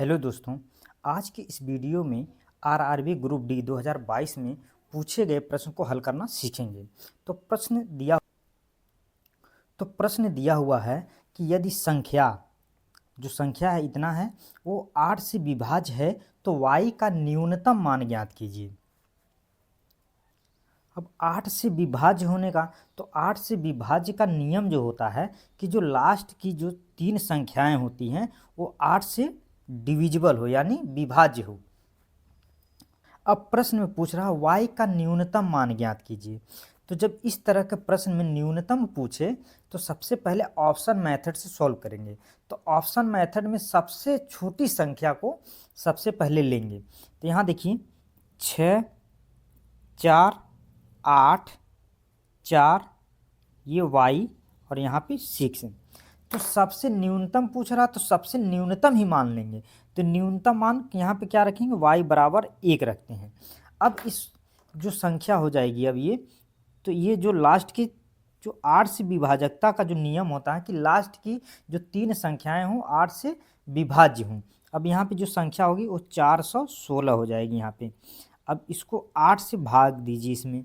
Hello दोस्तों, आज की इस वीडियो में आरआरबी ग्रुप डी 2022 में पूछे गए प्रश्न को हल करना सीखेंगे। तो प्रश्न दिया हुआ है कि यदि जो संख्या है इतना है वो 8 से विभाज्य है तो y का न्यूनतम मान ज्ञात कीजिए। अब 8 से विभाज्य होने का, तो 8 से विभाज्य का नियम जो होता है कि जो लास्ट की जो 3 संख्याएं होती हैं वो 8 से डिविजिबल हो यानी विभाज्य हो। अब प्रश्न में पूछ रहा y का न्यूनतम मान ज्ञात कीजिए। तो जब इस तरह के प्रश्न में न्यूनतम पूछे तो सबसे पहले ऑप्शन मेथड से सॉल्व करेंगे। तो ऑप्शन मेथड में सबसे छोटी संख्या को सबसे पहले लेंगे। तो यहाँ देखिए 6, 4, 8, 4, ये y और यहाँ पे 6 है। तो सबसे न्यूनतम पूछ रहा तो सबसे न्यूनतम ही मान लेंगे। तो न्यूनतम मान यहाँ पे क्या रखेंगे, y बराबर 1 रखते हैं। अब इस जो संख्या हो जाएगी अब तो ये जो लास्ट की जो 8 से विभाजकता का जो नियम होता है कि लास्ट की जो 3 संख्याएं हों 8 से विभाज्य हों। अब यहाँ पे जो संख्या होगी वो 416 हो जाएगी यहाँ पे। अब इसको 8 से भाग दीजिए।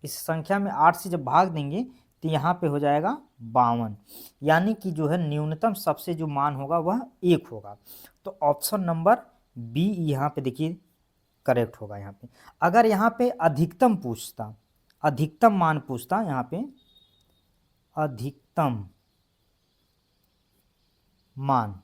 इस संख्या में 8 से जब भाग देंगे तो यहाँ पे हो जाएगा 52, यानी कि जो है न्यूनतम सबसे जो मान होगा वह 1 होगा। तो ऑप्शन नंबर बी यहाँ पे देखिए करेक्ट होगा। यहाँ पे अगर यहाँ पे अधिकतम मान पूछता यहाँ पे अधिकतम मान,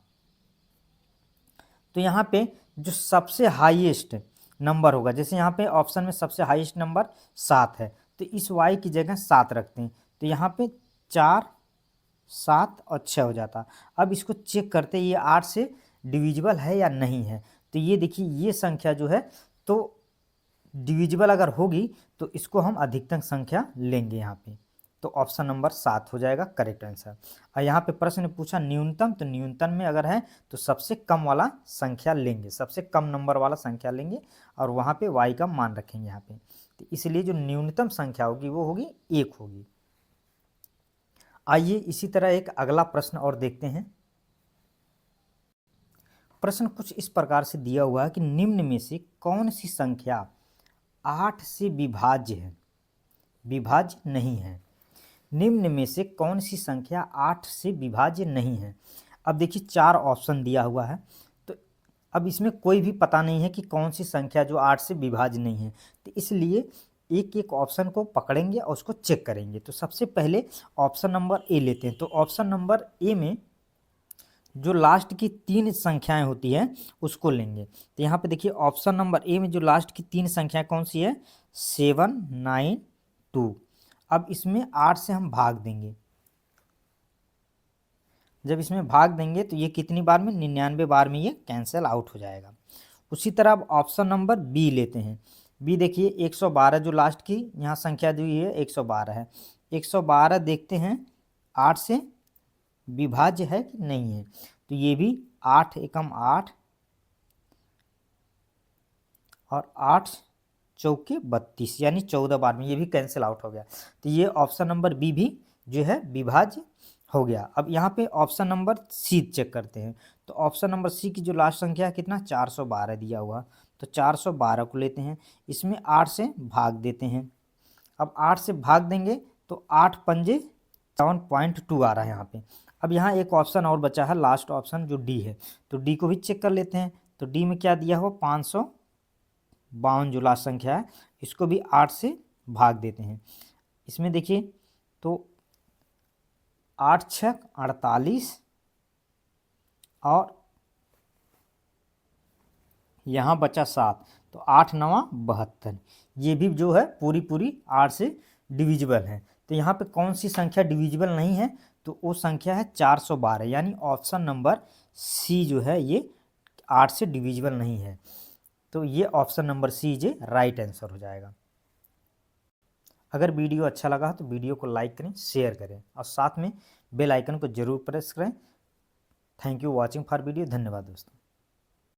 तो यहाँ पे जो सबसे हाईएस्ट नंबर होगा, जैसे यहाँ पे ऑप्शन में सबसे हाईएस्ट नंबर 7 है तो इस y की जगह 7 रखते हैं। तो यहाँ पे 4, 7 और 6 हो जाता। अब इसको चेक करते हैं ये 8 से डिविजिबल है या नहीं है। तो ये देखिए ये संख्या जो है तो डिविजिबल अगर होगी तो इसको हम अधिकतम संख्या लेंगे यहाँ पे। तो ऑप्शन नंबर 7 हो जाएगा करेक्ट आंसर। और यहाँ पे प्रश्न ने पूछा न्यूनतम, तो न्यूनतम में अगर है तो सबसे कम वाला संख्या लेंगे, सबसे कम नंबर वाला संख्या लेंगे और वहाँ पे y का मान रखेंगे यहाँ पे। तो इसलिए जो न्यूनतम संख्या होगी वो होगी 1 होगी। आइए इसी तरह एक अगला प्रश्न और देखते हैं। प्रश्न कुछ इस प्रकार से दिया हुआ है कि निम्न में से कौन सी संख्या 8 से विभाज्य नहीं है। निम्न में से कौन सी संख्या 8 से विभाज्य नहीं है। अब देखिए 4 ऑप्शन दिया हुआ है, तो अब इसमें कोई भी पता नहीं है कि कौन सी संख्या जो 8 से विभाज्य नहीं है। तो इसलिए एक एक ऑप्शन को पकड़ेंगे और उसको चेक करेंगे। तो सबसे पहले ऑप्शन नंबर ए लेते हैं। तो ऑप्शन नंबर ए में जो लास्ट की 3 संख्याएं होती है उसको लेंगे। तो यहाँ पे देखिए ऑप्शन नंबर ए में जो लास्ट की 3 संख्या कौन सी है, 7, 9, 2। अब इसमें 8 से हम भाग देंगे। जब इसमें भाग देंगे तो ये कितनी बार में, 99 बार में ये कैंसिल आउट हो जाएगा। उसी तरह अब ऑप्शन नंबर बी लेते हैं। बी देखिए 112 जो लास्ट की यहाँ संख्या दी हुई है 112 है। 112 देखते हैं 8 से विभाज्य है कि नहीं है। तो ये भी 8 एकम 8 और 8 चौके 32 यानी 14 बार में ये भी कैंसिल आउट हो गया। तो ये ऑप्शन नंबर बी भी जो है विभाज्य हो गया। अब यहाँ पे ऑप्शन नंबर सी चेक करते हैं। तो ऑप्शन नंबर सी की जो लास्ट संख्या है कितना, 412 दिया हुआ। तो 412 को लेते हैं, इसमें 8 से भाग देते हैं। अब 8 से भाग देंगे तो 8 पंजे 7.2 आ रहा है यहाँ पे। अब यहाँ एक ऑप्शन और बचा है लास्ट ऑप्शन जो डी है, तो डी को भी चेक कर लेते हैं। तो डी में क्या दिया हुआ, 552 जो लास्ट संख्या है, इसको भी 8 से भाग देते हैं। इसमें देखिए तो 8 6 48 और यहाँ बचा 7, तो 8 9 72। ये भी जो है पूरी 8 से डिविजिबल है। तो यहाँ पे कौन सी संख्या डिविजिबल नहीं है, तो वो संख्या है 412, यानी ऑप्शन नंबर सी जो है ये 8 से डिविजिबल नहीं है। तो ये ऑप्शन नंबर सी जे राइट आंसर हो जाएगा। अगर वीडियो अच्छा लगा तो वीडियो को लाइक करें, शेयर करें और साथ में बेल आइकन को जरूर प्रेस करें। Thank you watching for video. धन्यवाद दोस्तों।